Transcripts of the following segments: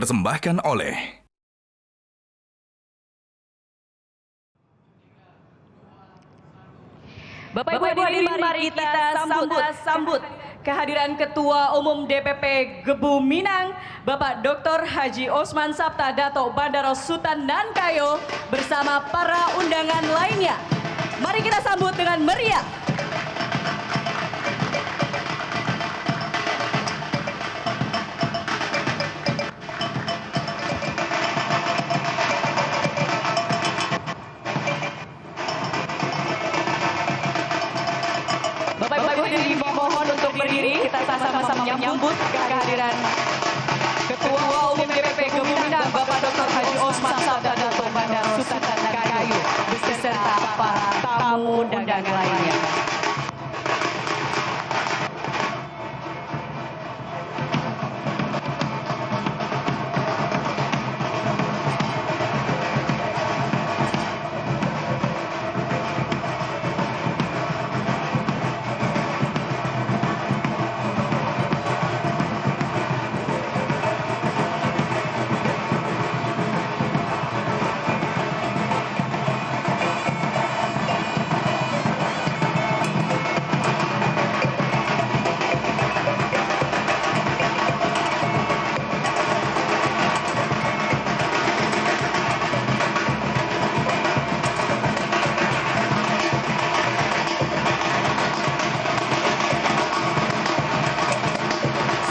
dipersembahkan oleh Bapak Ibu hadirin, mari kita sambut kehadiran Ketua Umum DPP Gebu Minang, Bapak Dr. Haji Osman Sabta Dato Bandaro Sutan dan Kayo bersama para undangan lainnya. Mari kita sambut dengan meriah. Bapak Ibu hadirin, mohon untuk berdiri, kita sama-sama menyambut kehadiran Ketua Umum DPP Gebu Minang, Bapak Dr. Haji Osman Sabta Dato Bandaro Sutan dan Kayo beserta para tamu undangan lainnya.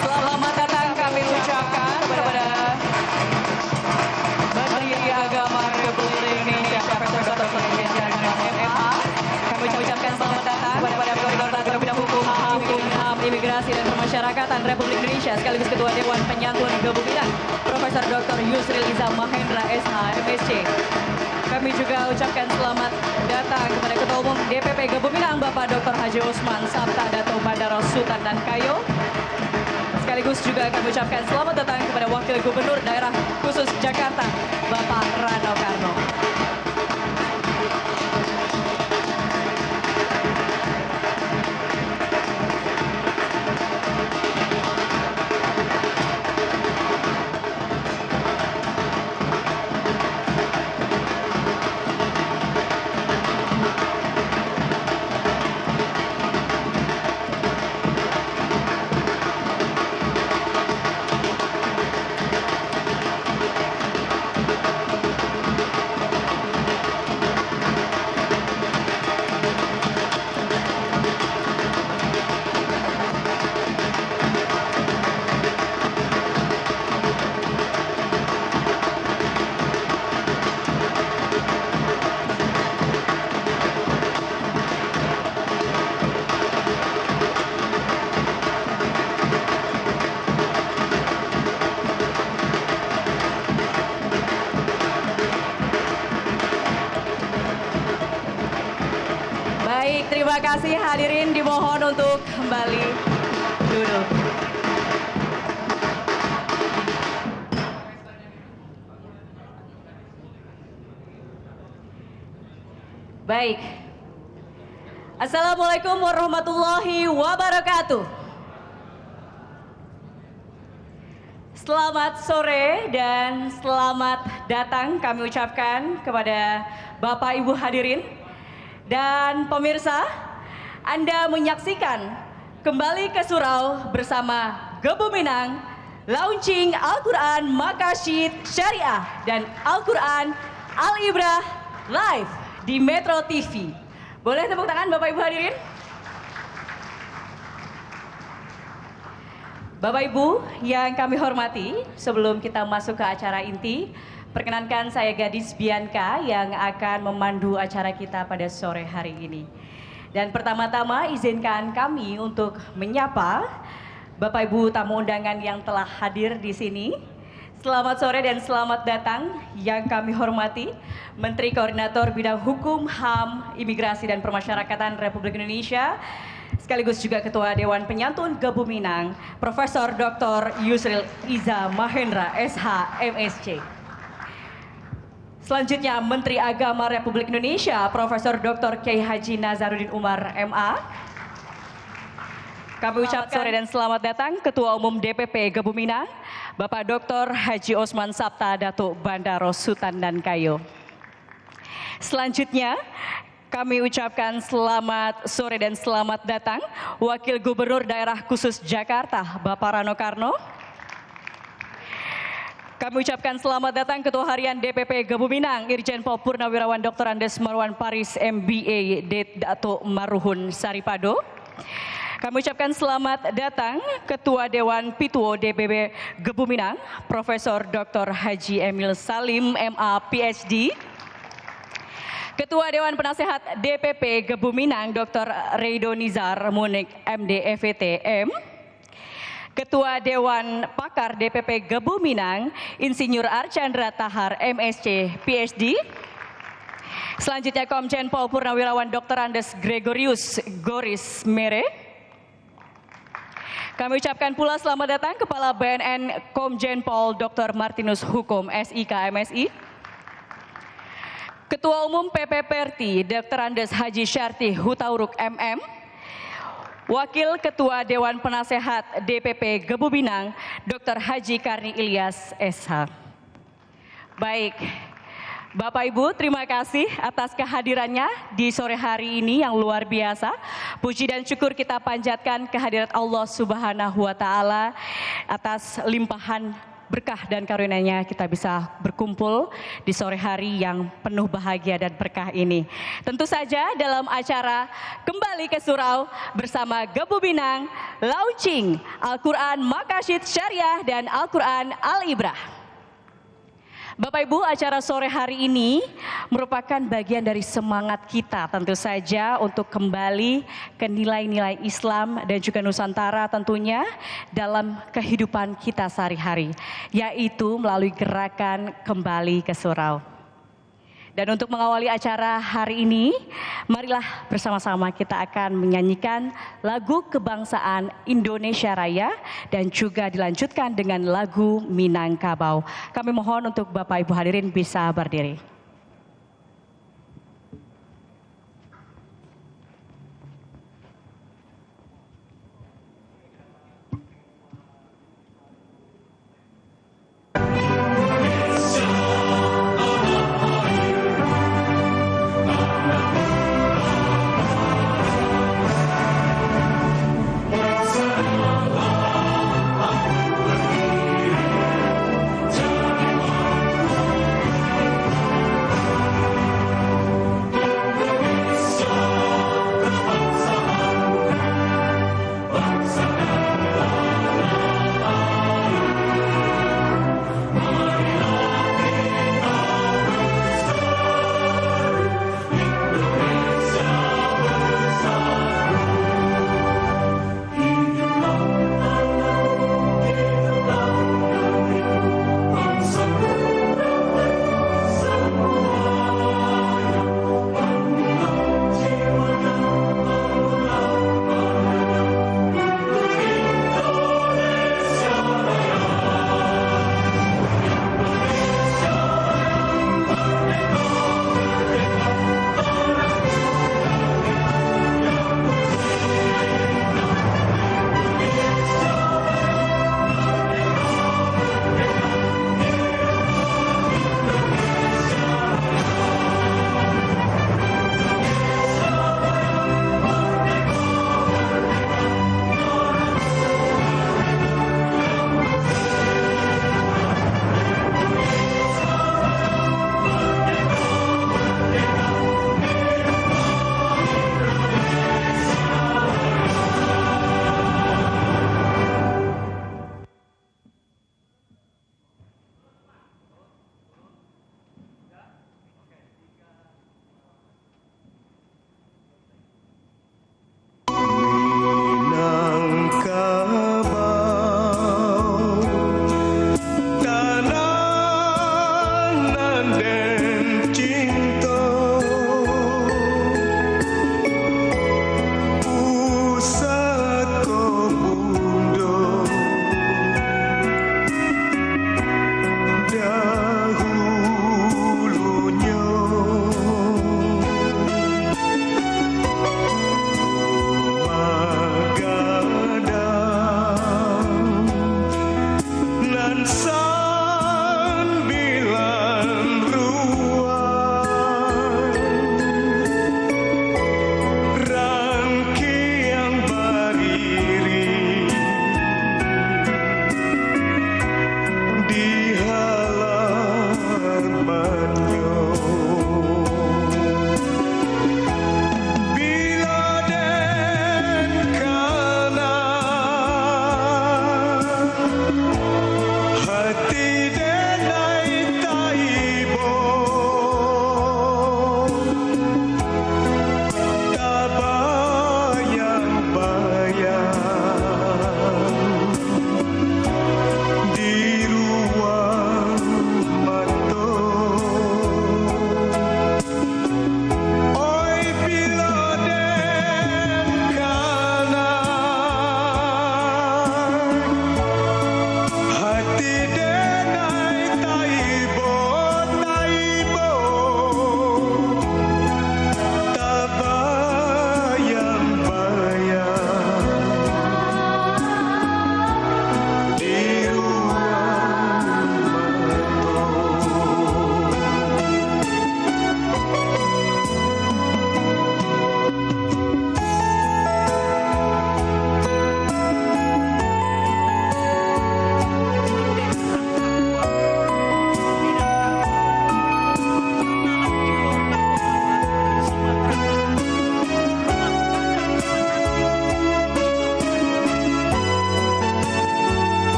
Selamat datang kami ucapkan kepada Menteri Agama Republik Indonesia Profesor Dr. Sulaiman MA. Kami ucapkan selamat datang kepada Koordinator Bidang Hukum, Imigrasi dan Pemasyarakatan Republik Indonesia sekaligus Ketua Dewan Penyantun Gebu Minang Profesor Dr. Yusril Iza Mahendra SH MSc. Kami juga ucapkan selamat datang kepada Ketua Umum DPP Gebu Minang Bapak Dr. Haji Osman Sabta Dato Bandaro Sutan dan Kayo. Sekaligus juga kami ucapkan selamat datang kepada Wakil Gubernur Daerah Khusus Jakarta, Bapak Rano Karno. Baik, terima kasih hadirin, dimohon untuk kembali duduk. Baik. Assalamualaikum warahmatullahi wabarakatuh. Selamat sore dan selamat datang kami ucapkan kepada Bapak Ibu hadirin. Dan pemirsa, Anda menyaksikan kembali ke surau bersama Gebu Minang, launching Al-Quran Makasyid Syariah dan Al-Quran Al-Ibrah live di Metro TV. Boleh tepuk tangan Bapak Ibu hadirin? Bapak Ibu yang kami hormati, sebelum kita masuk ke acara inti, perkenankan saya Gadis Bianca yang akan memandu acara kita pada sore hari ini. Dan pertama-tama izinkan kami untuk menyapa Bapak Ibu tamu undangan yang telah hadir di sini. Selamat sore dan selamat datang yang kami hormati Menteri Koordinator Bidang Hukum, HAM, Imigrasi dan Pemasyarakatan Republik Indonesia, sekaligus juga Ketua Dewan Penyantun Gebu Minang, Profesor Dr. Yusril Iza Mahendra SH MSc. Selanjutnya Menteri Agama Republik Indonesia Profesor Dr. Kiai Haji Nazaruddin Umar MA. Kami ucapkan sore dan selamat datang Ketua Umum DPP Gebu Minang Bapak Dr. Haji Osman Sabta Datuk Bandaro Sutan dan Kayo. Selanjutnya, kami ucapkan selamat sore dan selamat datang Wakil Gubernur Daerah Khusus Jakarta, Bapak Rano Karno. Kami ucapkan selamat datang Ketua Harian DPP Gebuminang, Irjen Pol Purnawirawan Dr. Andes Marwan Paris MBA, Datuk Maruhun Saripado. Kami ucapkan selamat datang Ketua Dewan Pituo DPP Gebuminang, Profesor Dr. Haji Emil Salim, MA PhD. Ketua Dewan Penasehat DPP Gebuminang, Dr. Reido Nizar Munik, MD FET, M. Ketua Dewan Pakar DPP Gebuminang, Insinyur Archandra Tahar, MSc, PhD. Selanjutnya Komjen Pol Purnawirawan Dr. Andes Gregorius Goris Mere. Kami ucapkan pula selamat datang Kepala BNN Komjen Pol Dr. Martinus Hukum, SIK, MSI. Ketua Umum PP Perti, Dr. Andes Haji Syarti Hutauruk, MM. Wakil Ketua Dewan Penasehat DPP Gebuminang, Dr. Haji Karni Ilyas, SH. Baik, Bapak Ibu, terima kasih atas kehadirannya di sore hari ini yang luar biasa. Puji dan syukur kita panjatkan kehadirat Allah Subhanahu wa Ta'ala atas limpahan berkah dan karunia-Nya kita bisa berkumpul di sore hari yang penuh bahagia dan berkah ini. Tentu saja dalam acara Kembali ke Surau bersama Gebuminang launching Al-Quran Makasyid Syariah dan Al-Quran Al-Ibrah. Bapak Ibu, acara sore hari ini merupakan bagian dari semangat kita tentu saja untuk kembali ke nilai-nilai Islam dan juga Nusantara tentunya dalam kehidupan kita sehari-hari, yaitu melalui gerakan Kembali ke Surau. Dan untuk mengawali acara hari ini, marilah bersama-sama kita akan menyanyikan lagu kebangsaan Indonesia Raya dan juga dilanjutkan dengan lagu Minangkabau. Kami mohon untuk Bapak Ibu hadirin bisa berdiri.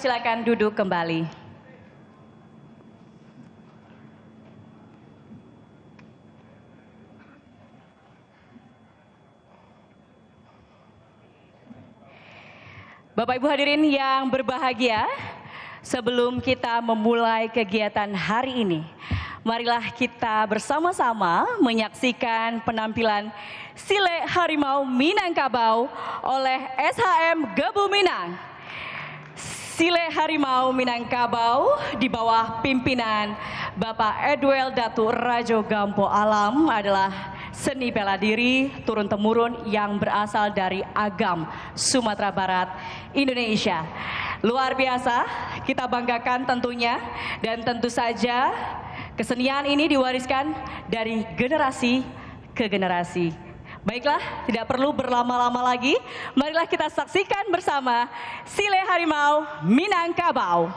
dipersilakan duduk kembali. Bapak Ibu hadirin yang berbahagia, sebelum kita memulai kegiatan hari ini, marilah kita bersama-sama menyaksikan penampilan Sile Harimau Minangkabau oleh SHM Gebu Minang. Sile Harimau Minangkabau di bawah pimpinan Bapak Edwel Datu Rajo Gampo Alam adalah seni bela diri turun-temurun yang berasal dari Agam, Sumatera Barat, Indonesia. Luar biasa, kita banggakan tentunya, dan tentu saja kesenian ini diwariskan dari generasi ke generasi. Baiklah, tidak perlu berlama-lama lagi, marilah kita saksikan bersama Sile Harimau Minangkabau.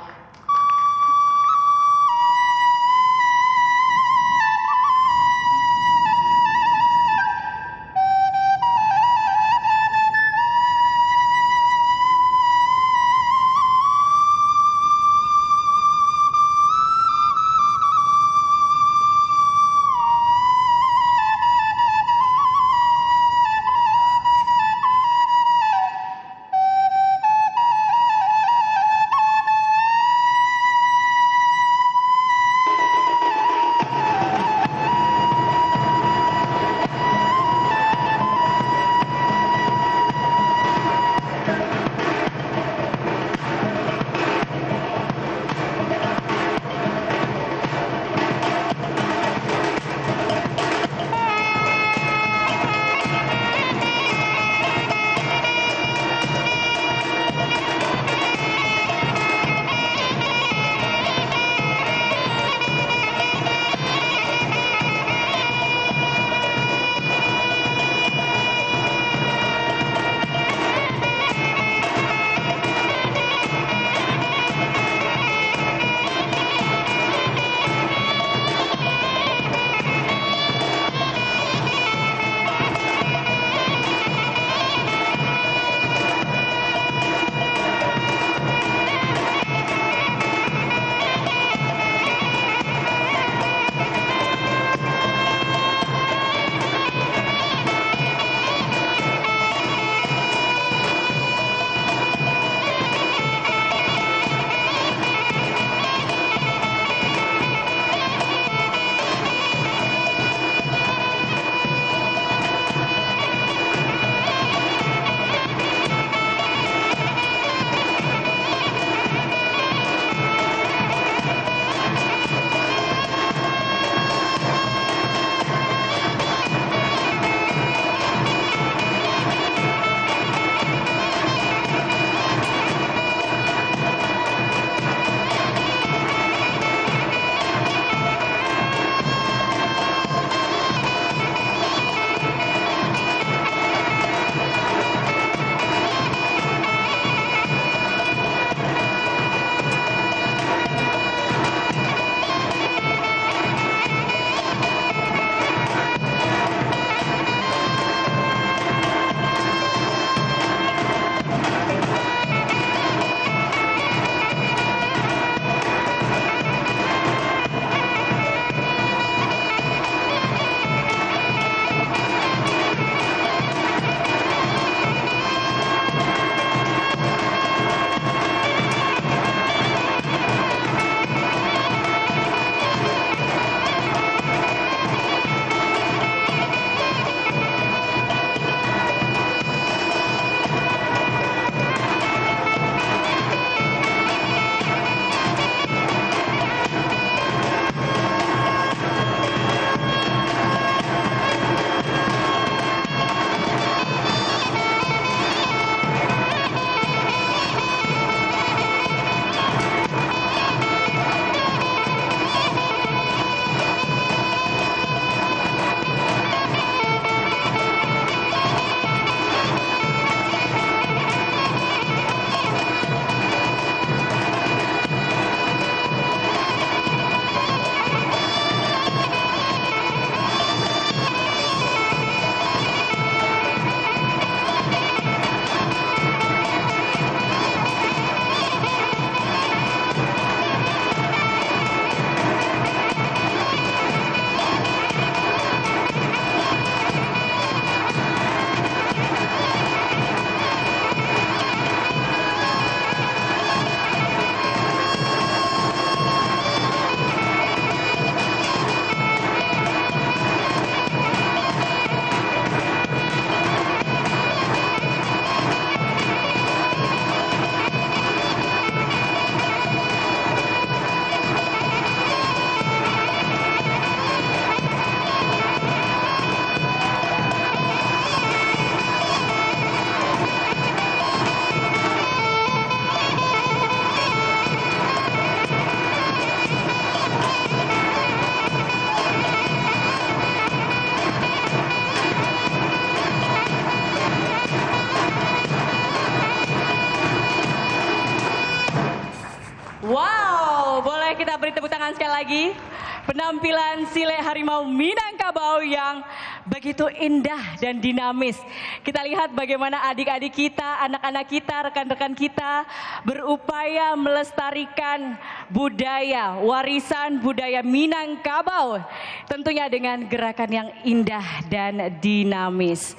beri tepuk tangan sekali lagi. Penampilan Sile Harimau Minangkabau yang begitu indah dan dinamis. Kita lihat bagaimana adik-adik kita, anak-anak kita, rekan-rekan kita berupaya melestarikan budaya, warisan budaya Minangkabau. Tentunya dengan gerakan yang indah dan dinamis.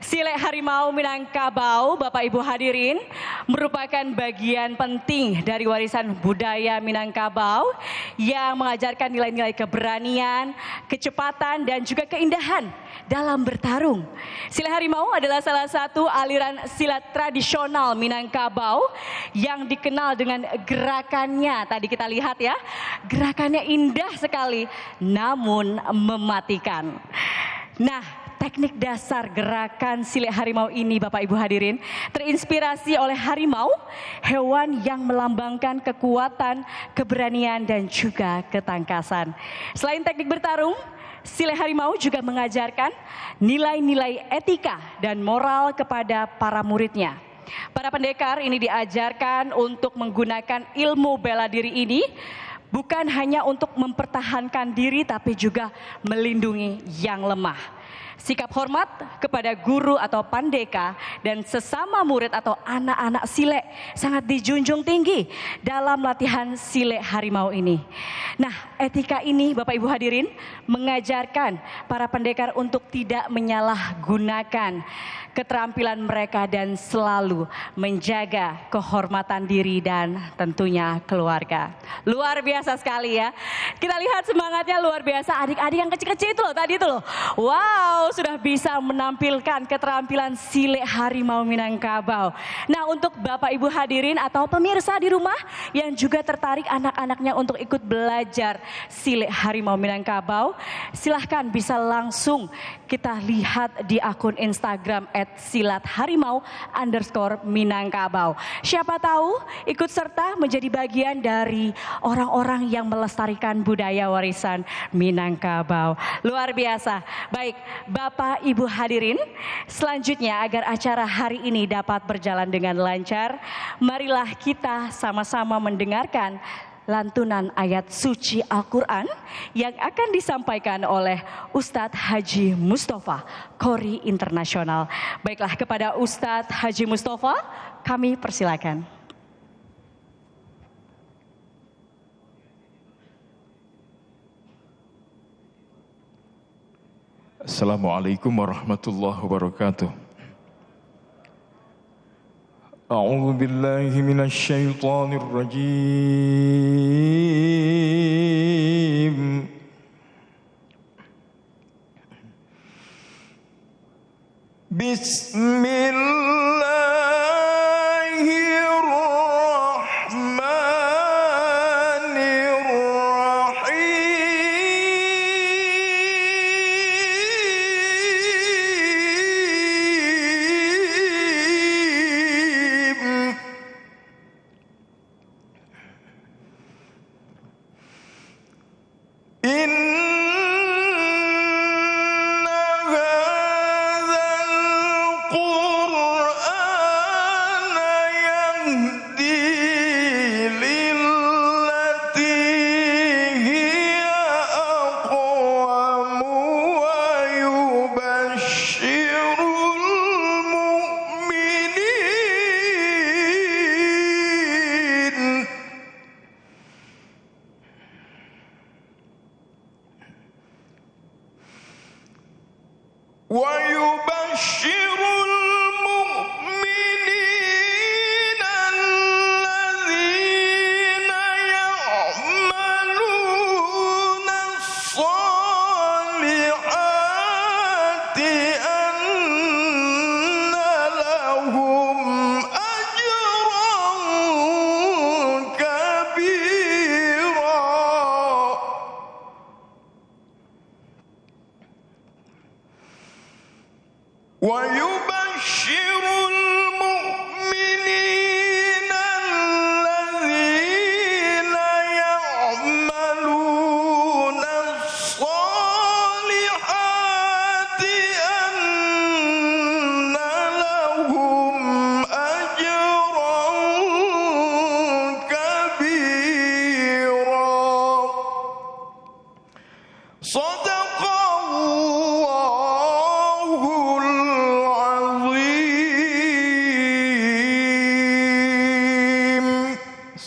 Sile Harimau Minangkabau, Bapak Ibu hadirin, merupakan bagian penting dari warisan budaya Minangkabau yang mengajarkan nilai-nilai keberanian, kecepatan, dan juga keindahan dalam bertarung. Sile Harimau adalah salah satu aliran silat tradisional Minangkabau yang dikenal dengan gerakannya. Tadi kita lihat ya, gerakannya indah sekali, namun mematikan. Nah, teknik dasar gerakan Sile Harimau ini Bapak Ibu hadirin terinspirasi oleh harimau, hewan yang melambangkan kekuatan, keberanian dan juga ketangkasan. Selain teknik bertarung, Sile Harimau juga mengajarkan nilai-nilai etika dan moral kepada para muridnya. Para pendekar ini diajarkan untuk menggunakan ilmu bela diri ini bukan hanya untuk mempertahankan diri tapi juga melindungi yang lemah. Sikap hormat kepada guru atau pandeka dan sesama murid atau anak-anak sile sangat dijunjung tinggi dalam latihan Sile Harimau ini. Nah, etika ini Bapak Ibu hadirin mengajarkan para pendekar untuk tidak menyalahgunakan keterampilan mereka dan selalu menjaga kehormatan diri dan tentunya keluarga. Luar biasa sekali ya. Kita lihat semangatnya luar biasa adik-adik yang kecil-kecil itu loh tadi itu loh. Wow, sudah bisa menampilkan keterampilan Sile Harimau Minangkabau. Nah, untuk Bapak Ibu hadirin atau pemirsa di rumah yang juga tertarik anak-anaknya untuk ikut belajar Sile Harimau Minangkabau, silahkan bisa langsung kita lihat di akun Instagram @silatharimau_Minangkabau. Siapa tahu ikut serta menjadi bagian dari orang-orang yang melestarikan budaya warisan Minangkabau. Luar biasa. Baik, Bapak Ibu hadirin, selanjutnya agar acara hari ini dapat berjalan dengan lancar, marilah kita sama-sama mendengarkan lantunan ayat suci Al-Quran yang akan disampaikan oleh Ustadz Haji Mustafa, Qori Internasional. Baiklah, kepada Ustadz Haji Mustafa kami persilakan. Assalamualaikum warahmatullahi wabarakatuh. A'udzu billahi minasy syaithanir rajim. Bismillahirrahmanirrahim.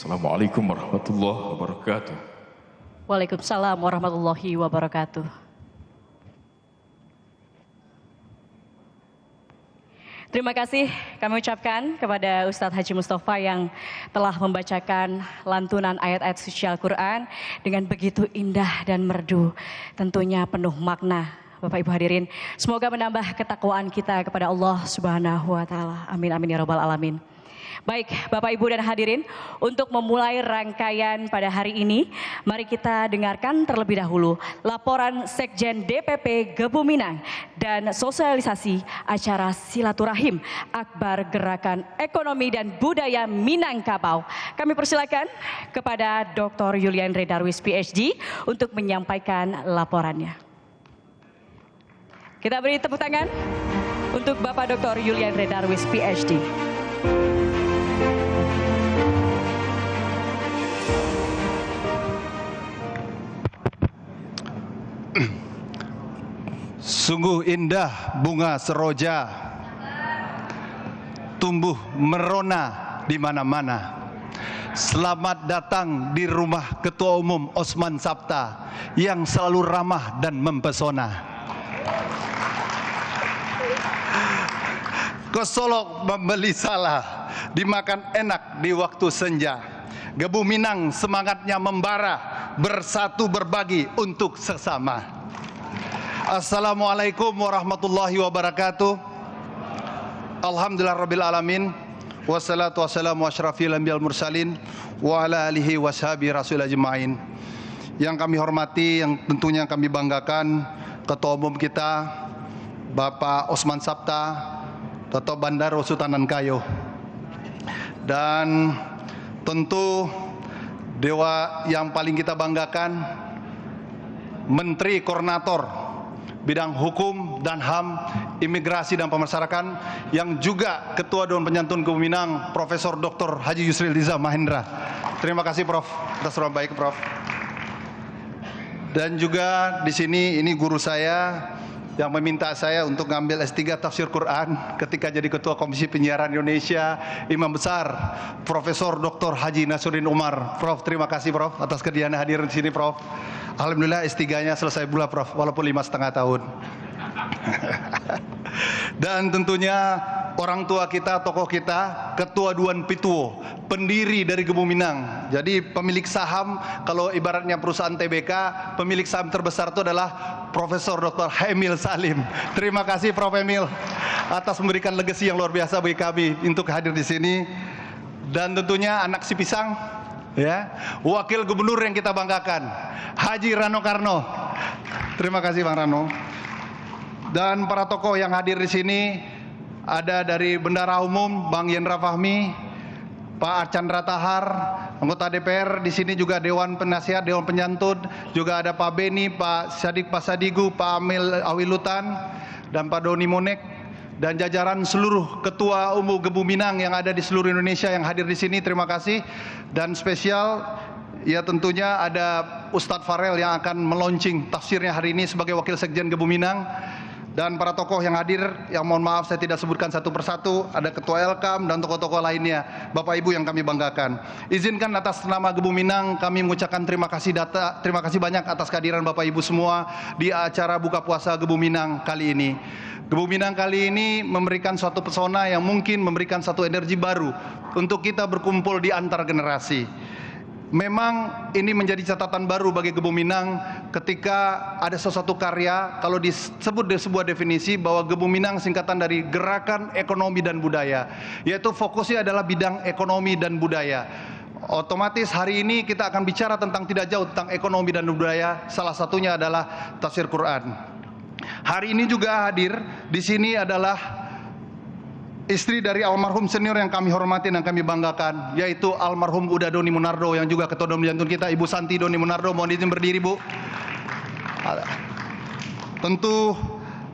Assalamualaikum warahmatullahi wabarakatuh. Waalaikumsalam warahmatullahi wabarakatuh. Terima kasih kami ucapkan kepada Ustadz Haji Mustafa yang telah membacakan lantunan ayat-ayat suci Al-Quran dengan begitu indah dan merdu, tentunya penuh makna. Bapak Ibu hadirin, semoga menambah ketakwaan kita kepada Allah Subhanahu wa taala. Amin amin ya rabbal alamin. Baik, Bapak Ibu dan hadirin, untuk memulai rangkaian pada hari ini, mari kita dengarkan terlebih dahulu laporan Sekjen DPP Gebu Minang dan sosialisasi acara silaturahim Akbar Gerakan Ekonomi dan Budaya Minangkabau. Kami persilakan kepada Dr. Julian Redarwis PhD untuk menyampaikan laporannya. Kita beri tepuk tangan untuk Bapak Dr. Julian Redarwis PhD. Sungguh indah bunga seroja, tumbuh merona di mana-mana. Selamat datang di rumah Ketua Umum Osman Sabta yang selalu ramah dan mempesona. Kesolok membeli salah, dimakan enak di waktu senja. Gebu Minang semangatnya membara, bersatu berbagi untuk sesama. Assalamualaikum warahmatullahi wabarakatuh. Alhamdulillah rabbil alamin. Wassalatu wassalamu asyrafil anbiya'il mursalin wa ala alihi washabi rasul ajma'in. Yang kami hormati, yang tentunya kami banggakan, Ketua Umum kita Bapak Osman Sabta, Toto Bandaro Sutanan Kayo. Dan tentu dewa yang paling kita banggakan, Menteri Koordinator Bidang Hukum dan HAM, Imigrasi dan Pemasyarakatan, yang juga Ketua Dewan Penyantun Gebu Minang, Profesor Dr. Haji Yusril Iza Mahendra. Terima kasih Prof atas ruang baik Prof. Dan juga di sini ini guru saya yang meminta saya untuk ngambil S3 Tafsir Quran ketika jadi Ketua Komisi Penyiaran Indonesia, Imam Besar Profesor Dr. Haji Nasruddin Umar. Prof, terima kasih Prof atas kediaman hadir di sini Prof. Alhamdulillah S3-nya selesai pula Prof, walaupun 5,5 tahun. Dan tentunya orang tua kita, tokoh kita, Ketua Dewan Pituo, pendiri dari Gebu Minang. Jadi pemilik saham, kalau ibaratnya perusahaan TBK, pemilik saham terbesar itu adalah Profesor Dr. Emil Salim. Terima kasih Prof Emil atas memberikan legasi yang luar biasa bagi kami untuk hadir di sini. Dan tentunya anak si pisang, ya, Wakil Gubernur yang kita banggakan, Haji Rano Karno. Terima kasih Bang Rano. Dan para tokoh yang hadir di sini ada dari Bendara Umum Bang Yendra Fahmi, Pak Archandra Tahar, anggota DPR di sini juga Dewan Penasihat, Dewan Penyantun, juga ada Pak Beni, Pak Sadik Pasadigu, Pak Amil Awilutan, dan Pak Doni Monek, dan jajaran seluruh Ketua Umum Gebu Minang yang ada di seluruh Indonesia yang hadir di sini. Terima kasih. Dan spesial ya tentunya ada Ustadz Farel yang akan meluncing tafsirnya hari ini sebagai Wakil Sekjen Gebu Minang. Dan para tokoh yang hadir, yang mohon maaf saya tidak sebutkan satu persatu, ada Ketua Elkam dan tokoh-tokoh lainnya, Bapak Ibu yang kami banggakan. Izinkan atas nama Gebu Minang kami mengucapkan terima kasih banyak atas kehadiran Bapak Ibu semua di acara buka puasa Gebu Minang kali ini. Gebu Minang kali ini memberikan suatu pesona yang mungkin memberikan satu energi baru untuk kita berkumpul di antar generasi. Memang ini menjadi catatan baru bagi Gebu Minang ketika ada sesuatu karya, kalau disebut di sebuah definisi bahwa Gebu Minang singkatan dari Gerakan Ekonomi dan Budaya, yaitu fokusnya adalah bidang ekonomi dan budaya. Otomatis hari ini kita akan bicara tentang tidak jauh tentang ekonomi dan budaya, salah satunya adalah tafsir Quran. Hari ini juga hadir di sini adalah istri dari almarhum senior yang kami hormati dan kami banggakan, yaitu almarhum Uda Doni Munardo yang juga Ketua Dewan Penyantun kita, Ibu Santi Doni Munardo. Mohon izin berdiri Bu. Tentu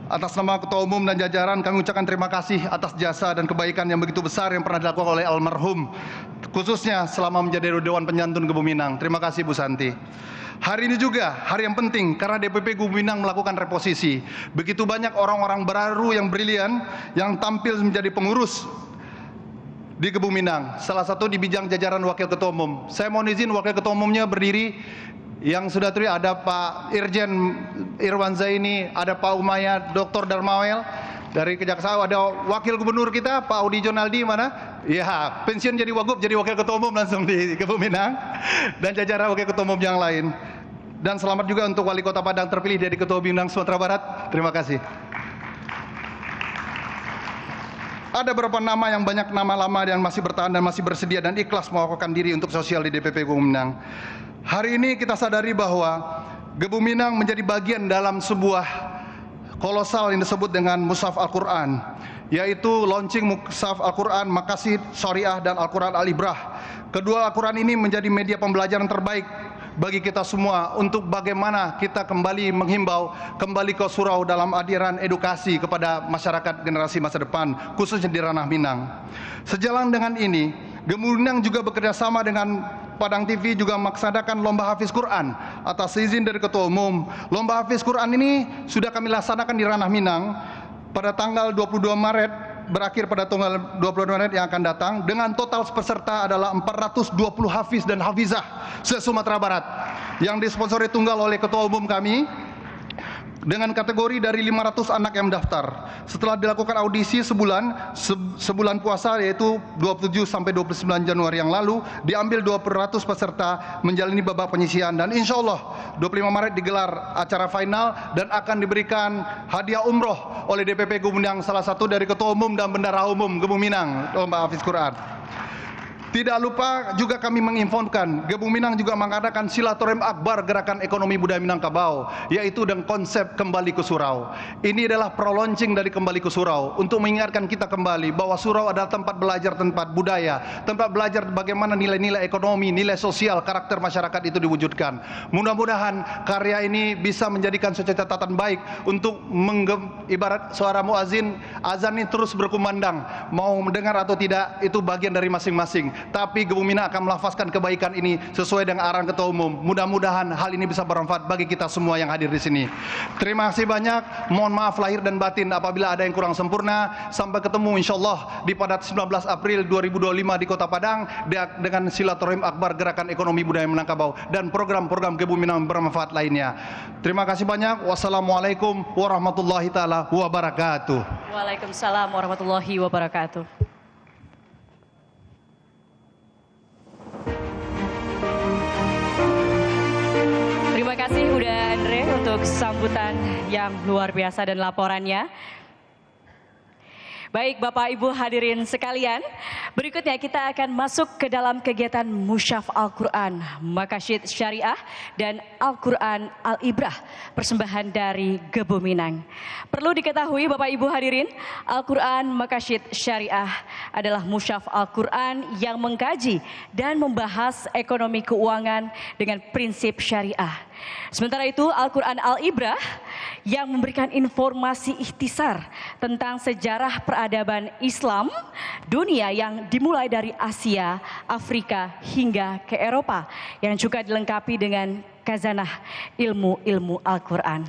atas nama Ketua Umum dan jajaran kami ucapkan terima kasih atas jasa dan kebaikan yang begitu besar yang pernah dilakukan oleh almarhum, khususnya selama menjadi Dewan Penyantun Gebu Minang. Terima kasih Bu Santi. Hari ini juga hari yang penting karena DPP Gebu Minang melakukan reposisi. Begitu banyak orang-orang baru yang brilian yang tampil menjadi pengurus di Gebu Minang. Salah satu di bidang jajaran Wakil Ketua Umum. Saya mohon izin Wakil Ketua Umumnya berdiri. Yang sudah terlihat ada Pak Irjen Irwan Zaini, ada Pak Umayyad, Dr. Darmawel. Dari Kejaksaan ada Wakil Gubernur kita Pak Audi Jonaldi mana? Ya, pensiun jadi Wagub, jadi Wakil Ketua Umum langsung di Gebu Minang. Dan jajaran Wakil Ketua Umum yang lain. Dan selamat juga untuk Wali Kota Padang terpilih dari Ketua Bidang Sumatera Barat. Terima kasih. Ada beberapa nama yang banyak nama lama yang masih bertahan dan masih bersedia dan ikhlas mewakilkan diri untuk sosial di DPP Gebu Minang. Hari ini kita sadari bahwa Gebu Minang menjadi bagian dalam sebuah kolosal yang disebut dengan Mushaf Al-Quran, yaitu launching Mushaf Al-Quran Maqasid Syariah dan Al-Quran Al-Ibrah. Kedua Al-Quran ini menjadi media pembelajaran terbaik bagi kita semua untuk bagaimana kita kembali menghimbau, kembali ke surau dalam aliran edukasi kepada masyarakat generasi masa depan, khususnya di ranah Minang. Sejalan dengan ini, Gebu Minang juga bekerjasama dengan Padang TV juga melaksanakan Lomba Hafiz Quran atas izin dari Ketua Umum. Lomba Hafiz Quran ini sudah kami laksanakan di ranah Minang pada tanggal 22 Maret, berakhir pada tanggal 22 Maret yang akan datang, dengan total peserta adalah 420 hafiz dan hafizah se-Sumatera Barat yang disponsori tunggal oleh Ketua Umum kami dengan kategori dari 500 anak yang mendaftar. Setelah dilakukan audisi sebulan puasa, yaitu 27 sampai 29 Januari yang lalu, diambil 200 peserta menjalani babak penyisian, dan insya Allah 25 Maret digelar acara final dan akan diberikan hadiah umroh oleh DPP Gebu Minang, salah satu dari Ketua Umum dan Bendahara Umum Gebu Minang, Lomba Hafiz Quran. Tidak lupa juga kami menginfokan, Gebu Minang juga mengadakan silaturahim akbar Gerakan Ekonomi Budaya Minangkabau, yaitu dengan konsep kembali ke surau. Ini adalah pro-launching dari kembali ke surau, untuk mengingatkan kita kembali bahwa surau adalah tempat belajar, tempat budaya, tempat belajar bagaimana nilai-nilai ekonomi, nilai sosial, karakter masyarakat itu diwujudkan. Mudah-mudahan karya ini bisa menjadikan suatu catatan baik untuk ibarat suara muazin, azan ini terus berkumandang, mau mendengar atau tidak itu bagian dari masing-masing. Tapi Gebu Minang akan melafazkan kebaikan ini sesuai dengan arahan Ketua Umum. Mudah-mudahan hal ini bisa bermanfaat bagi kita semua yang hadir di sini. Terima kasih banyak. Mohon maaf lahir dan batin apabila ada yang kurang sempurna. Sampai ketemu insyaallah di pada 19 April 2025 di Kota Padang dengan silaturahim akbar Gerakan Ekonomi Budaya Minangkabau dan program-program Gebu Minang bermanfaat lainnya. Terima kasih banyak. Wassalamualaikum warahmatullahi taala wabarakatuh. Waalaikumsalam warahmatullahi wabarakatuh. Terima kasih udah Andre untuk sambutan yang luar biasa dan laporannya. Baik Bapak Ibu hadirin sekalian, berikutnya kita akan masuk ke dalam kegiatan Mushaf Al-Quran, Maqasid Syariah dan Al-Quran Al-Ibrah, persembahan dari Gebu Minang. Perlu diketahui Bapak Ibu hadirin, Al-Quran Maqasid Syariah adalah Mushaf Al-Quran yang mengkaji dan membahas ekonomi keuangan dengan prinsip syariah. Sementara itu Al-Quran Al-Ibrah yang memberikan informasi ikhtisar tentang sejarah peradaban Islam dunia yang dimulai dari Asia, Afrika hingga ke Eropa, yang juga dilengkapi dengan khazanah ilmu-ilmu Al-Quran.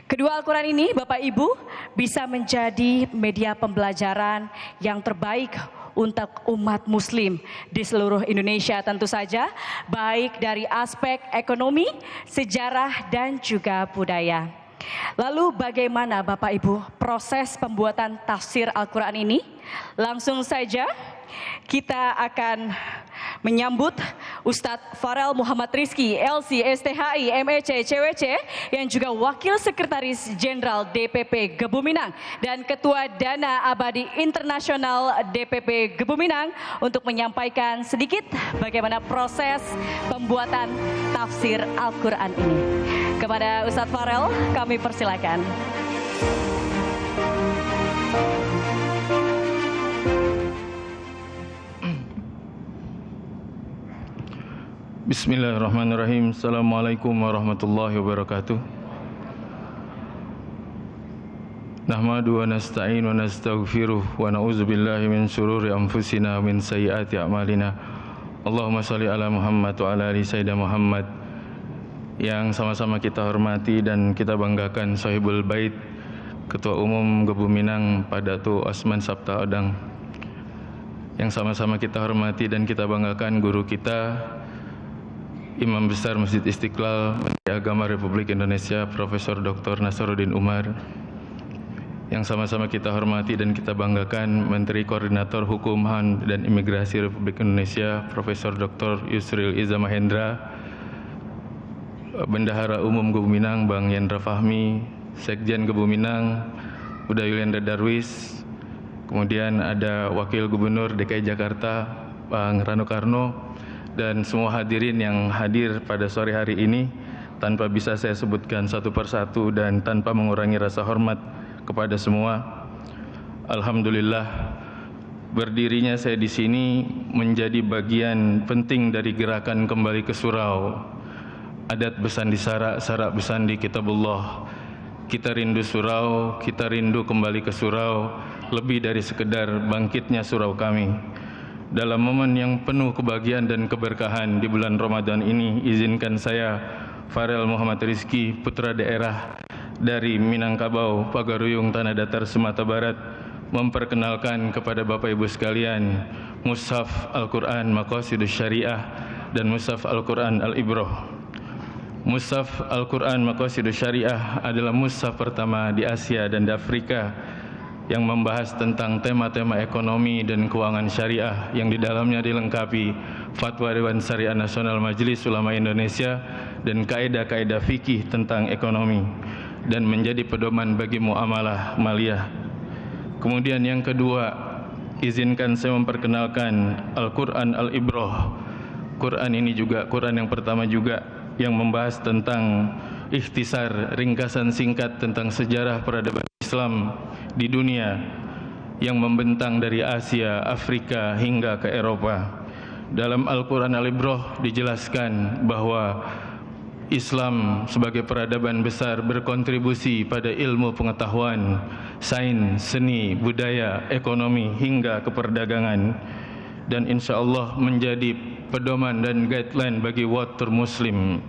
Kedua Al-Quran ini Bapak Ibu bisa menjadi media pembelajaran yang terbaik untuk umat muslim di seluruh Indonesia tentu saja, baik dari aspek ekonomi, sejarah dan juga budaya. Lalu bagaimana Bapak Ibu proses pembuatan tafsir Al-Quran ini? Langsung saja kita akan menyambut Ustadz Farel Muhammad Rizki, LC, STHI, MEC, CWC, yang juga Wakil Sekretaris Jenderal DPP Gebu Minang dan Ketua Dana Abadi Internasional DPP Gebu Minang untuk menyampaikan sedikit bagaimana proses pembuatan tafsir Al-Quran ini. Kepada Ustadz Farel, kami persilakan. Bismillahirrahmanirrahim. Assalamualaikum warahmatullahi wabarakatuh. Nahmadu wa nasta'in wa nastaghfiruh wa na'udzu billahi min syururi anfusina min sayyiati a'malina. Allahumma shalli ala Muhammad wa ala ali sayyidina Muhammad. Yang sama-sama kita hormati dan kita banggakan Sahibul Bait, Ketua Umum Gebu Minang Pak Datuk Osman Sabta Odang, yang sama-sama kita hormati dan kita banggakan guru kita, Imam Besar Masjid Istiqlal, Menteri Agama Republik Indonesia, Profesor Dr. Nasaruddin Umar, yang sama-sama kita hormati dan kita banggakan Menteri Koordinator Hukum, HAM, dan Imigrasi Republik Indonesia, Profesor Dr. Yusril Iza Mahendra, Bendahara Umum Gebuminang, Bang Yendra Fahmi, Sekjen Gebuminang, Uda Yulianda Darwis, kemudian ada Wakil Gubernur DKI Jakarta, Bang Rano Karno, dan semua hadirin yang hadir pada sore hari ini, tanpa bisa saya sebutkan satu persatu dan tanpa mengurangi rasa hormat kepada semua. Alhamdulillah, berdirinya saya di sini menjadi bagian penting dari gerakan kembali ke surau. Adat besandi sarak, sarak besandi kitabullah. Kita rindu surau, kita rindu kembali ke surau, lebih dari sekedar bangkitnya surau kami. Dalam momen yang penuh kebahagiaan dan keberkahan di bulan Ramadan ini, izinkan saya, Farel Muhammad Rizki, putra daerah dari Minangkabau, Pagaruyung, Tanah Datar, Sumatera Barat, memperkenalkan kepada Bapak Ibu sekalian Mushaf Al-Quran Maqasidus Syariah dan Mushaf Al-Quran Al-Ibrah. Mushaf Al-Quran Maqasidus Syariah adalah mushaf pertama di Asia dan di Afrika yang membahas tentang tema-tema ekonomi dan keuangan syariah yang di dalamnya dilengkapi Fatwa Dewan Syariah Nasional Majelis Ulama Indonesia dan kaidah-kaidah fikih tentang ekonomi dan menjadi pedoman bagi muamalah maliyah. Kemudian yang kedua, izinkan saya memperkenalkan Al-Quran Al-Ibrah. Quran ini juga Quran yang pertama juga yang membahas tentang ikhtisar, ringkasan singkat tentang sejarah peradaban Islam di dunia yang membentang dari Asia, Afrika hingga ke Eropa. Dalam Al-Quran Al-Ibrah dijelaskan bahwa Islam sebagai peradaban besar berkontribusi pada ilmu pengetahuan, sains, seni, budaya, ekonomi hingga keperdagangan, dan insya Allah menjadi pedoman dan guideline bagi water Muslim.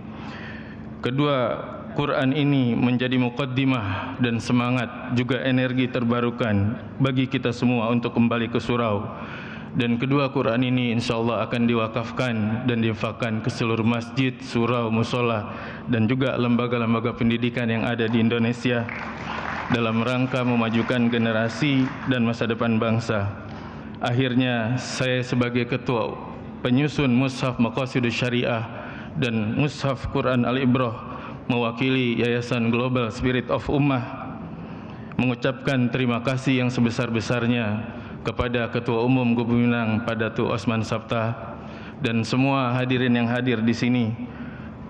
Kedua, Quran ini menjadi muqaddimah dan semangat juga energi terbarukan bagi kita semua untuk kembali ke surau. Dan kedua, Quran ini insya Allah akan diwakafkan dan diinfakkan ke seluruh masjid, surau, musola, dan juga lembaga-lembaga pendidikan yang ada di Indonesia dalam rangka memajukan generasi dan masa depan bangsa. Akhirnya, saya sebagai ketua penyusun Mushaf Maqasidus Syariah dan Mushaf Quran Al-Ibrah mewakili Yayasan Global Spirit of Ummah mengucapkan terima kasih yang sebesar-besarnya kepada Ketua Umum Gebuminang Pak Datu Osman Sabta dan semua hadirin yang hadir di sini.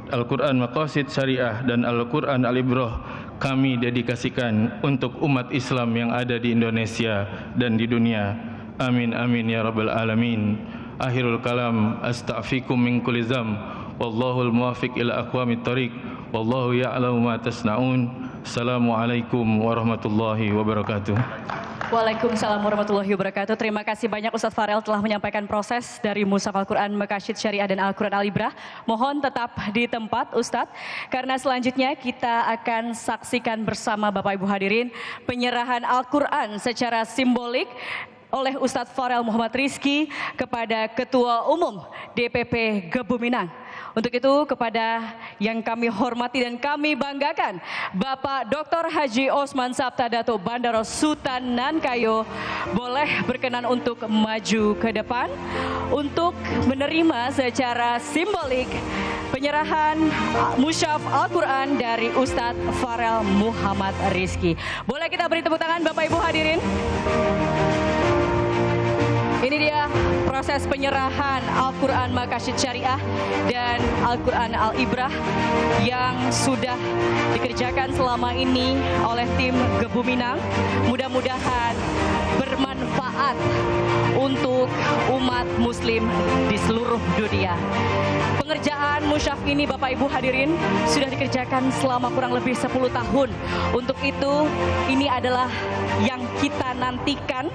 Al-Quran Maqasid Syariah dan Al-Quran Al-Ibrah kami dedikasikan untuk umat Islam yang ada di Indonesia dan di dunia. Amin amin ya rabbal alamin. Akhirul kalam, astaghfirukum min kulli dzam. Wallahul muwaffiq ila aqwamit thoriq. Wallahu ya'lamu ma tasna'un. Assalamualaikum warahmatullahi wabarakatuh. Waalaikumsalam warahmatullahi wabarakatuh. Terima kasih banyak Ustadz Farel telah menyampaikan proses dari Mushaf Al-Quran Maqasid Syariah dan Al-Quran Al-Ibrah. Mohon tetap di tempat Ustadz, karena selanjutnya kita akan saksikan bersama Bapak Ibu hadirin penyerahan Al-Quran secara simbolik oleh Ustadz Farel Muhammad Rizki kepada Ketua Umum DPP Gebuminang. Untuk itu kepada yang kami hormati dan kami banggakan, Bapak Dr. Haji Osman Sabta Dato Bandaro Sutan Nankayo boleh berkenan untuk maju ke depan untuk menerima secara simbolik penyerahan Mushaf Al-Quran dari Ustadz Farel Muhammad Rizki. Boleh kita beri tepuk tangan Bapak Ibu hadirin? Ini dia proses penyerahan Al-Quran Maqasid Syariah dan Al-Quran Al-Ibrah yang sudah dikerjakan selama ini oleh tim Gebuminang. Mudah-mudahan bermanfaat untuk umat muslim di seluruh dunia. Pengerjaan mushaf ini Bapak Ibu hadirin sudah dikerjakan selama kurang lebih 10 tahun. Untuk itu ini adalah yang kita nantikan,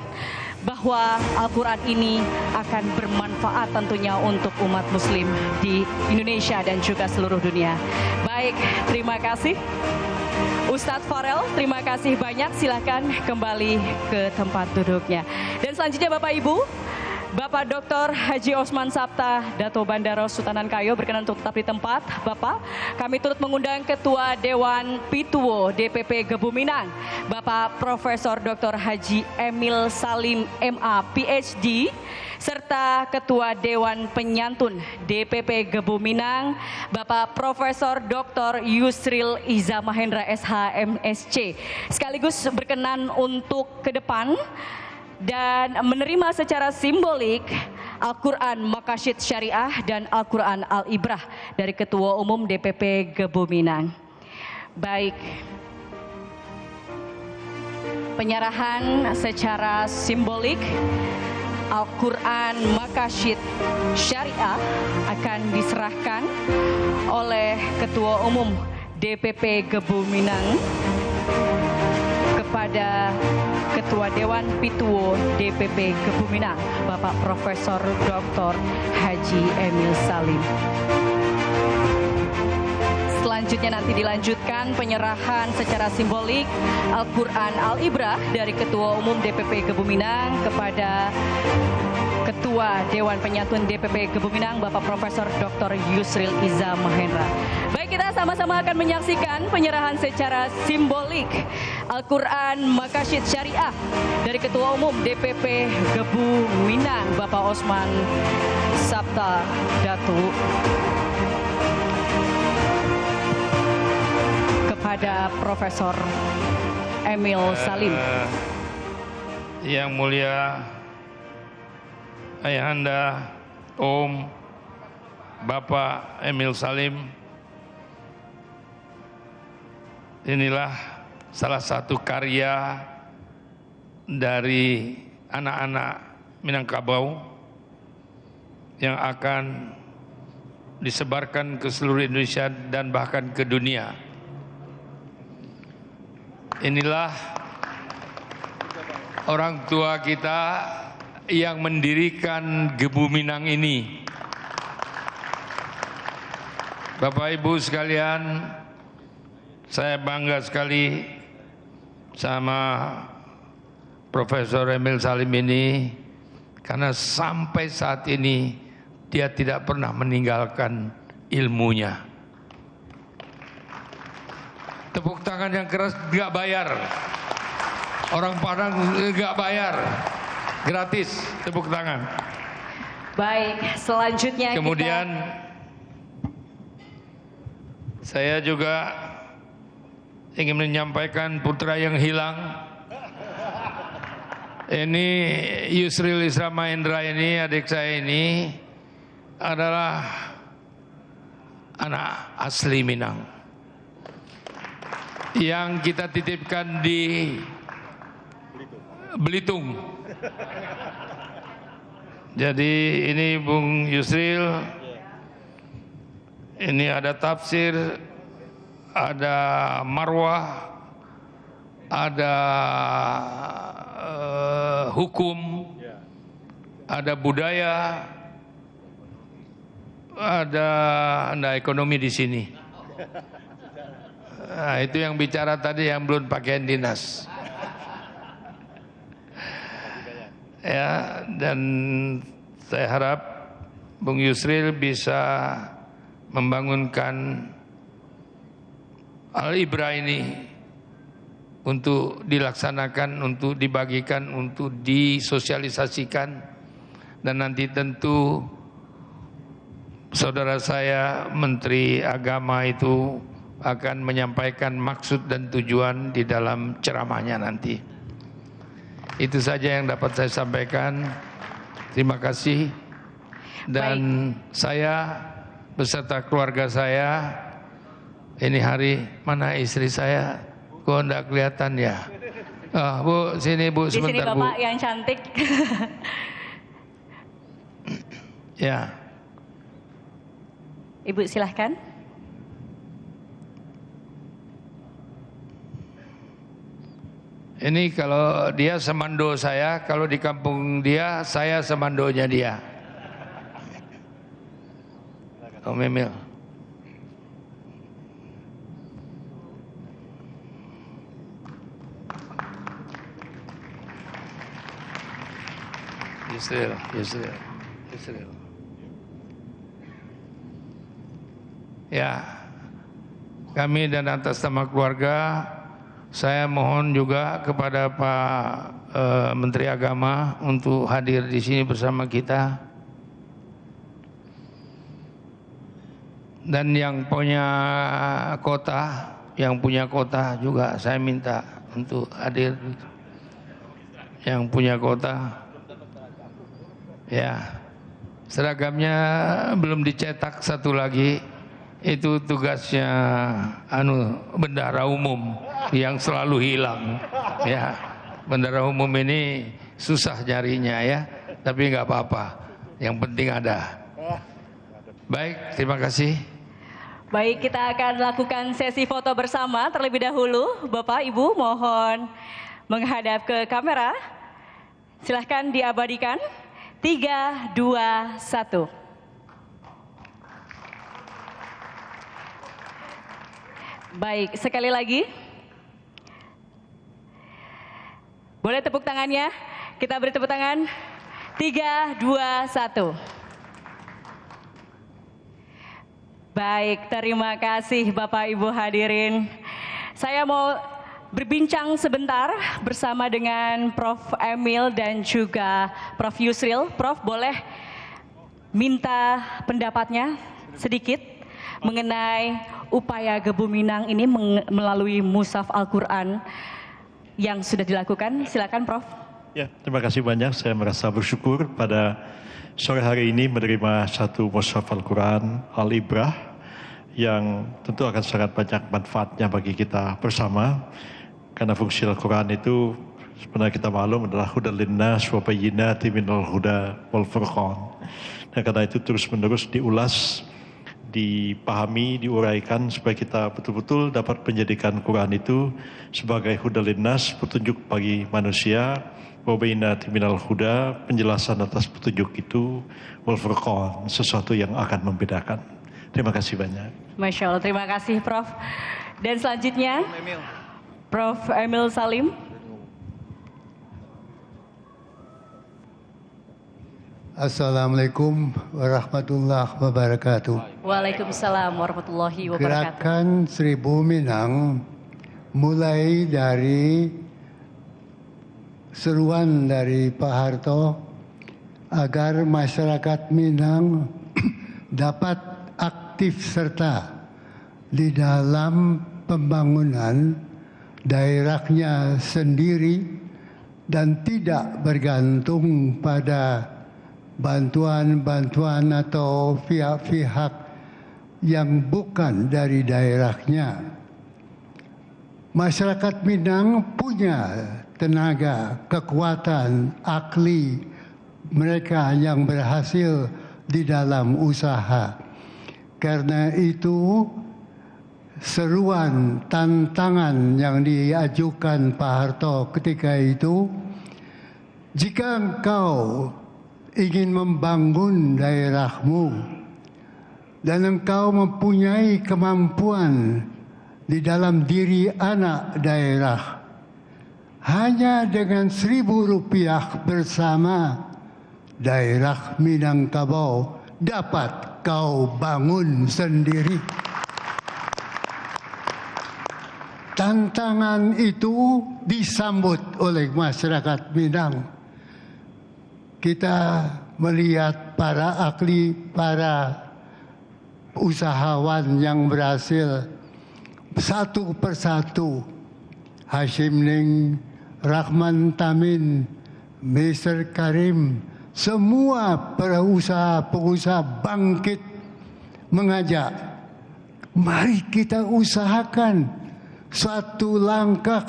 bahwa Al-Quran ini akan bermanfaat tentunya untuk umat muslim di Indonesia dan juga seluruh dunia. Baik, terima kasih Ustadz Farel, terima kasih banyak. Silakan kembali ke tempat duduknya. Dan selanjutnya Bapak Ibu, Bapak Dr. Haji Osman Sabta, Dato Bandaro Sutanan Kayo berkenan untuk tetap di tempat. Bapak, kami turut mengundang Ketua Dewan Pituwo DPP Gebu Minang, Bapak Profesor Dr. Haji Emil Salim MA PhD, serta Ketua Dewan Penyantun DPP Gebu Minang, Bapak Profesor Dr. Yusril Iza Mahendra SH MSc, sekaligus berkenan untuk ke depan dan menerima secara simbolik Al-Quran Makasyid Syariah dan Al-Quran Al-Ibrah dari Ketua Umum DPP Gebu Minang. Baik, penyerahan secara simbolik Al-Quran Makasyid Syariah akan diserahkan oleh Ketua Umum DPP Gebu Minang kepada Ketua Dewan Pituwo DPP Gebu Minang, Bapak Profesor Dr. Haji Emil Salim. Selanjutnya nanti dilanjutkan penyerahan secara simbolik Al-Quran Al-Ibrah dari Ketua Umum DPP Gebu Minang kepada Ketua Dewan Penyantun DPP Gebu Minang, Bapak Profesor Dr. Yusril Iza Mahendra. Baik, kita sama-sama akan menyaksikan penyerahan secara simbolik Al-Quran Makasyid Syariah dari Ketua Umum DPP Gebu Minang, Bapak Osman Sabta Datu, kepada Profesor Emil Salim. Yang mulia Ayahanda Om Bapak Emil Salim, inilah salah satu karya dari anak-anak Minangkabau yang akan disebarkan ke seluruh Indonesia dan bahkan ke dunia. Inilah orang tua kita yang mendirikan Gebu Minang ini. Bapak Ibu sekalian, saya bangga sekali sama Profesor Emil Salim ini karena sampai saat ini dia tidak pernah meninggalkan ilmunya. Tepuk tangan yang keras, nggak bayar. Orang Padang nggak bayar, gratis tepuk tangan. Baik, selanjutnya kemudian saya juga ingin menyampaikan putra yang hilang. Ini Yusril Iza Mahendra ini, adik saya ini adalah anak asli Minang yang kita titipkan di Belitung. Jadi ini Bung Yusril, ini ada tafsir, ada marwah, ada hukum, ada budaya, ada ekonomi di sini. Nah, itu yang bicara tadi yang belum pakaian dinas. Ya, dan saya harap Bung Yusril bisa membangunkan Al-Ibrah ini untuk dilaksanakan, untuk dibagikan, untuk disosialisasikan, dan nanti tentu saudara saya Menteri Agama itu akan menyampaikan maksud dan tujuan di dalam ceramahnya nanti. Itu saja yang dapat saya sampaikan. Terima kasih. Dan saya beserta keluarga saya, ini hari mana istri saya? Kok enggak kelihatan ya? Bu, sini Bu, sebentar Bu. Di sini Bapak yang cantik. Ya. Ibu silahkan. Ini kalau dia semando saya, kalau di kampung dia, saya semandonya dia. Om Emil. Yusril. Ya, kami dan atas nama keluarga, saya mohon juga kepada Pak Menteri Agama untuk hadir di sini bersama kita. Dan yang punya kota juga saya minta untuk hadir. Yang punya kota, ya, seragamnya belum dicetak satu lagi. Itu tugasnya bendahara umum yang selalu hilang. Ya, bendahara umum ini susah nyarinya ya, tapi nggak apa-apa. Yang penting ada. Baik, terima kasih. Baik, kita akan lakukan sesi foto bersama terlebih dahulu. Bapak, Ibu, mohon menghadap ke kamera. Silahkan diabadikan. 3, 2, 1. Baik, sekali lagi. Boleh tepuk tangannya? Kita beri tepuk tangan. 3, 2, 1. Baik, terima kasih Bapak Ibu hadirin. Saya mau berbincang sebentar bersama dengan Prof. Emil dan juga Prof. Yusril. Prof, boleh minta pendapatnya sedikit mengenai upaya Gebu Minang ini melalui Mushaf Al-Quran yang sudah dilakukan. Silakan Prof. Ya, terima kasih banyak. Saya merasa bersyukur pada sore hari ini menerima satu Mushaf Al-Quran Al-Ibrah yang tentu akan sangat banyak manfaatnya bagi kita bersama. Karena fungsi Al-Quran itu sebenarnya kita maklum adalah hudal linnas wa bayyinatin minal huda wal furqan. Dan karena itu terus-menerus diulas, dipahami, diuraikan supaya kita betul-betul dapat menjadikan Quran itu sebagai hudal linnas, petunjuk bagi manusia, wa bayyinatin minal huda, penjelasan atas petunjuk itu, wal furqan, sesuatu yang akan membedakan. Terima kasih banyak. Masya Allah, terima kasih Prof. Dan selanjutnya Prof. Emil Salim. Assalamualaikum warahmatullahi wabarakatuh. Waalaikumsalam warahmatullahi wabarakatuh. Gerakan Seribu Minang mulai dari seruan dari Pak Harto agar masyarakat Minang dapat aktif serta di dalam pembangunan daerahnya sendiri dan tidak bergantung pada bantuan-bantuan atau pihak-pihak yang bukan dari daerahnya. Masyarakat Minang punya tenaga, kekuatan, akli mereka yang berhasil di dalam usaha. Karena itu seruan tantangan yang diajukan Pak Harto ketika itu, jika engkau ingin membangun daerahmu dan engkau mempunyai kemampuan di dalam diri anak daerah, hanya dengan Rp1.000 bersama daerah Minangkabau dapat kau bangun sendiri. Tantangan itu disambut oleh masyarakat Minang. Kita melihat para ahli, para usahawan yang berhasil satu persatu. Hashim Ning, Rahman Tamin, Mr. Karim, semua pengusaha bangkit mengajak, mari kita usahakan suatu langkah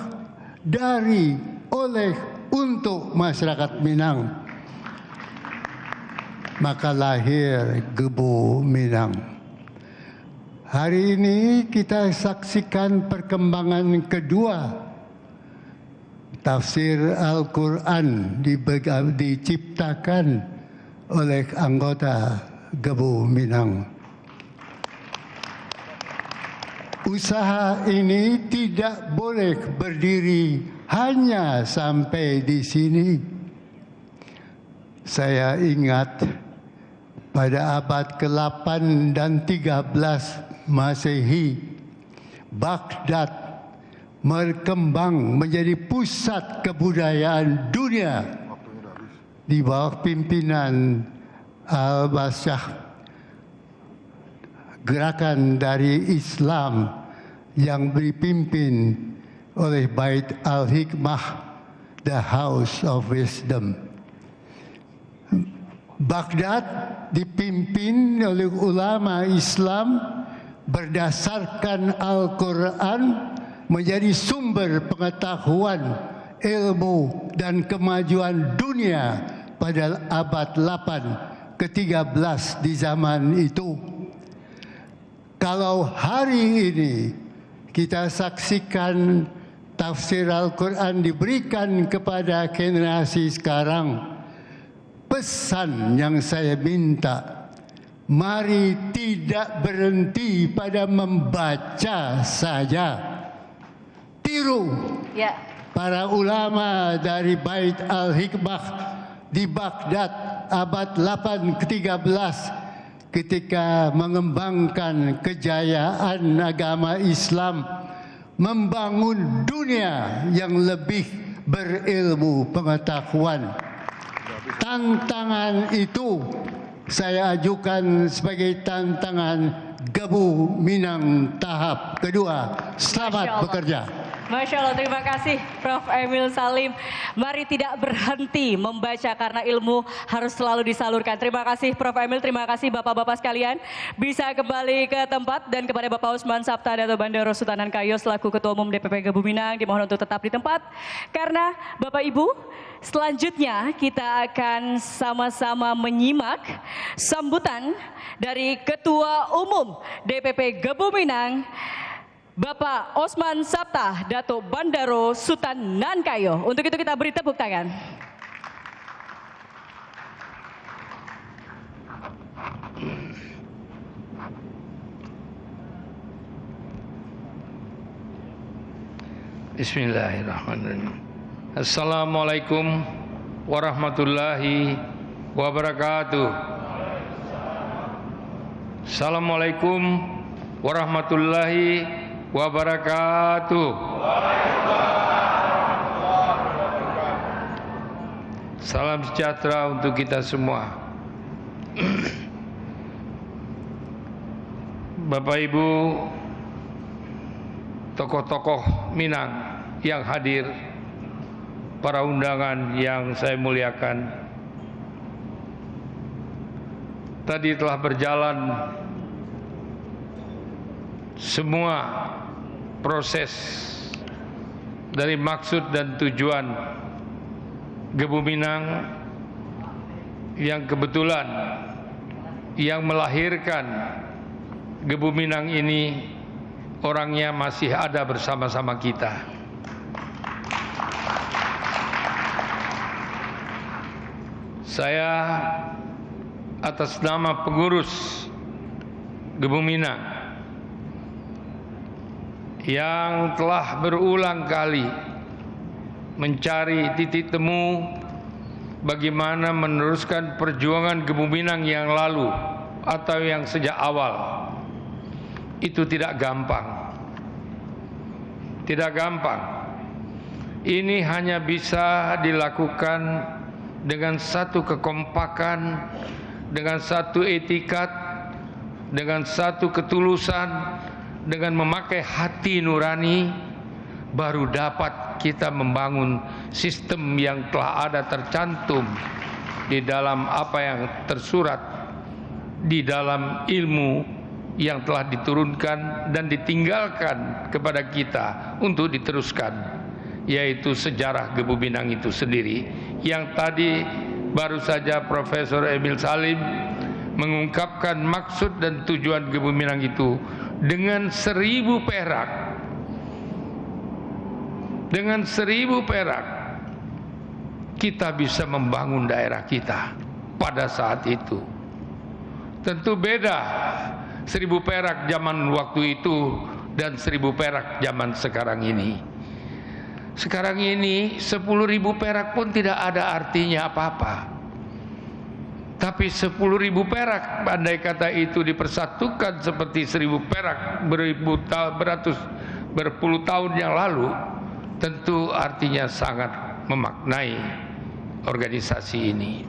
dari, oleh, untuk masyarakat Minang. Maka lahir Gebu Minang. Hari ini kita saksikan perkembangan kedua. Tafsir Al-Quran diciptakan oleh anggota Gebu Minang. Usaha ini tidak boleh berdiri hanya sampai di sini. Saya ingat pada abad ke-8 dan 13 Masehi, Baghdad berkembang menjadi pusat kebudayaan dunia di bawah pimpinan Al-Basyah. Gerakan dari Islam yang dipimpin oleh Bait Al-Hikmah, the House of Wisdom. Baghdad dipimpin oleh ulama Islam berdasarkan Al-Quran menjadi sumber pengetahuan, ilmu dan kemajuan dunia pada abad 8 ke-13 di zaman itu. Kalau hari ini kita saksikan tafsir Al-Quran diberikan kepada generasi sekarang, pesan yang saya minta, mari tidak berhenti pada membaca saja. Tiru para ulama dari Bait Al-Hikmah di Baghdad abad 8 ke-13 ketika mengembangkan kejayaan agama Islam, membangun dunia yang lebih berilmu pengetahuan. Tantangan itu saya ajukan sebagai tantangan Gebu Minang tahap kedua. Selamat bekerja. Masya Allah, terima kasih Prof. Emil Salim. Mari tidak berhenti membaca karena ilmu harus selalu disalurkan. Terima kasih Prof. Emil, terima kasih Bapak-Bapak sekalian. Bisa kembali ke tempat, dan kepada Bapak Osman Sabta Dato Bandaro Sultanan Kayo selaku Ketua Umum DPP Gebu Minang dimohon untuk tetap di tempat. Karena Bapak Ibu, selanjutnya kita akan sama-sama menyimak sambutan dari Ketua Umum DPP Gebu Minang, Bapak Osman Sabta Dato Bandaro Sultanan Kayo. Untuk itu kita beri tepuk tangan. Bismillahirrahmanirrahim. Assalamualaikum warahmatullahi wabarakatuh. Assalamualaikum warahmatullahi wabarakatuh. Salam sejahtera untuk kita semua. Bapak Ibu, tokoh-tokoh Minang yang hadir, para undangan yang saya muliakan, tadi telah berjalan semua proses dari maksud dan tujuan Gebu Minang yang kebetulan yang melahirkan Gebu Minang ini orangnya masih ada bersama-sama kita. Saya atas nama pengurus Gebu Minang yang telah berulang kali mencari titik temu bagaimana meneruskan perjuangan Gebu Minang yang lalu atau yang sejak awal. Itu tidak gampang. Tidak gampang. Ini hanya bisa dilakukan dengan satu kekompakan, dengan satu etikat, dengan satu ketulusan, dengan memakai hati nurani, baru dapat kita membangun sistem yang telah ada tercantum di dalam apa yang tersurat di dalam ilmu yang telah diturunkan dan ditinggalkan kepada kita untuk diteruskan, yaitu sejarah Gebu Minang itu sendiri, yang tadi baru saja Profesor Emil Salim mengungkapkan maksud dan tujuan Gebu Minang itu. Dengan 1.000 perak, dengan 1.000 perak kita bisa membangun daerah kita pada saat itu. Tentu beda 1.000 perak zaman waktu itu dan 1.000 perak zaman sekarang ini. Sekarang ini 10.000 perak pun tidak ada artinya apa-apa. Tapi 10.000 perak, andai kata itu dipersatukan seperti 1.000 perak berpuluh tahun yang lalu, tentu artinya sangat memaknai organisasi ini.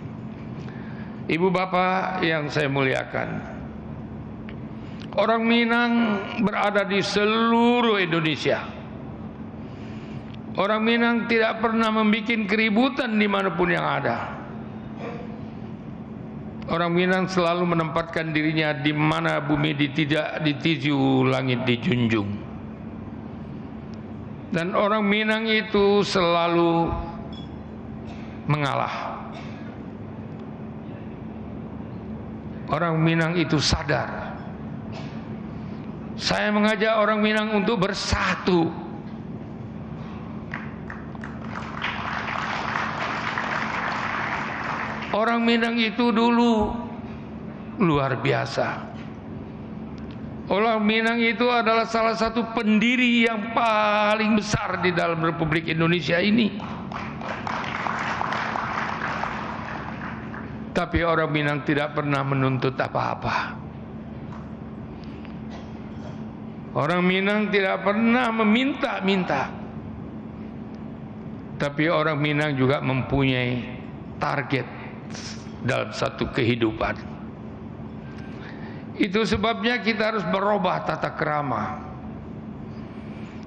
Ibu bapak yang saya muliakan, orang Minang berada di seluruh Indonesia. Orang Minang tidak pernah membuat keributan dimanapun yang ada. Orang Minang selalu menempatkan dirinya di mana bumi tidak dituju, langit dijunjung. Dan orang Minang itu selalu mengalah. Orang Minang itu sadar. Saya mengajak orang Minang untuk bersatu. Orang Minang itu dulu luar biasa. Orang Minang itu adalah salah satu pendiri yang paling besar di dalam Republik Indonesia ini. Tapi orang Minang tidak pernah menuntut apa-apa. Orang Minang tidak pernah meminta-minta. Tapi orang Minang juga mempunyai target dalam satu kehidupan. Itu sebabnya kita harus berubah tata krama.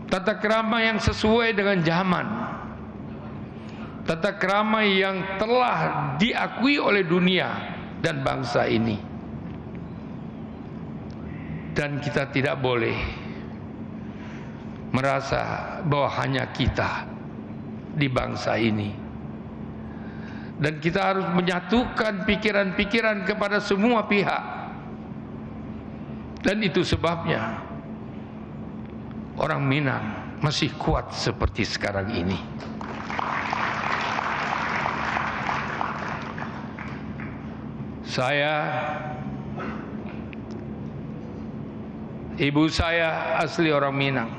Tata krama yang sesuai dengan zaman. Tata krama yang telah diakui oleh dunia dan bangsa ini. Dan kita tidak boleh merasa bahwa hanya kita di bangsa ini. Dan kita harus menyatukan pikiran-pikiran kepada semua pihak. Dan itu sebabnya orang Minang masih kuat seperti sekarang ini. Ibu saya asli orang Minang.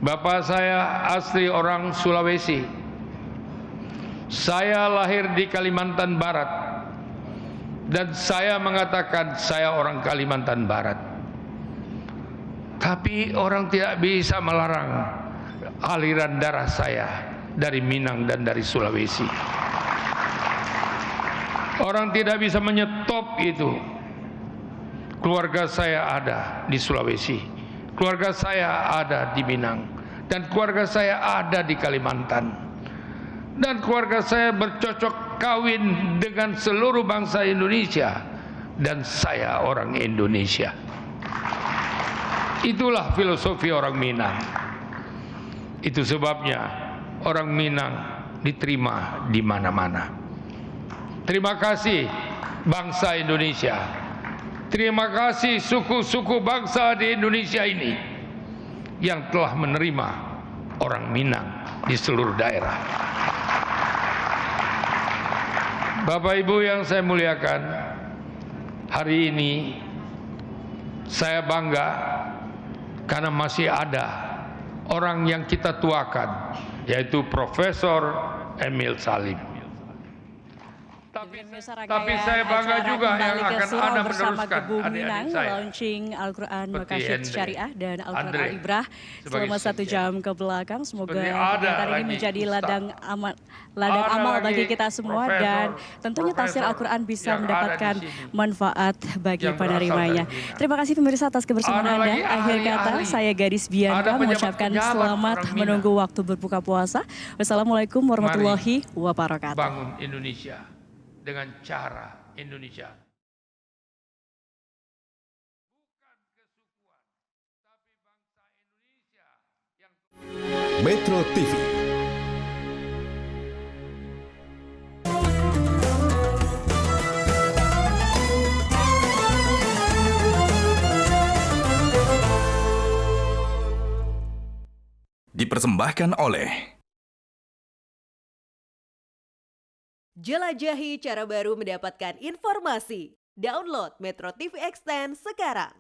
Bapak saya asli orang Sulawesi. Saya lahir di Kalimantan Barat dan saya mengatakan saya orang Kalimantan Barat. Tapi orang tidak bisa melarang aliran darah saya dari Minang dan dari Sulawesi. Orang tidak bisa menyetop itu. Keluarga saya ada di Sulawesi, keluarga saya ada di Minang, dan keluarga saya ada di Kalimantan. Dan keluarga saya bercocok kawin dengan seluruh bangsa Indonesia. Dan saya orang Indonesia. Itulah filosofi orang Minang. Itu sebabnya orang Minang diterima di mana-mana. Terima kasih bangsa Indonesia. Terima kasih suku-suku bangsa di Indonesia ini yang telah menerima orang Minang di seluruh daerah. Bapak Ibu yang saya muliakan, hari ini saya bangga karena masih ada orang yang kita tuakan, yaitu Profesor Emil Salim. Tapi saya bangga juga yang akan Anda meneruskan adik-adik saya. Launching Al-Quran Seperti Makasih Andre, Syariah dan Al-Quran Andre, Al-Ibrah selama 1 sebagai jam ke belakang. Semoga Seperti ada kegiatan ini lagi menjadi Ustaz. ladang Ada amal lagi bagi kita semua, profesor, dan tentunya tafsir profesor Al-Quran bisa yang ada di mendapatkan sini, manfaat bagi yang berasal penerimanya. dari Minang. Terima kasih pemirsa atas kebersamaan Ada Anda. lagi Akhir kata, ahli-ahli. saya Gadis Ada Bianca mengucapkan pejabat-pejabat selamat orang Minang. menunggu waktu berbuka puasa. Wassalamualaikum warahmatullahi wabarakatuh. Bangun Indonesia dengan cara Indonesia. Metro TV. Dipersembahkan oleh Jelajahi cara baru mendapatkan informasi. Download Metro TV Extend sekarang.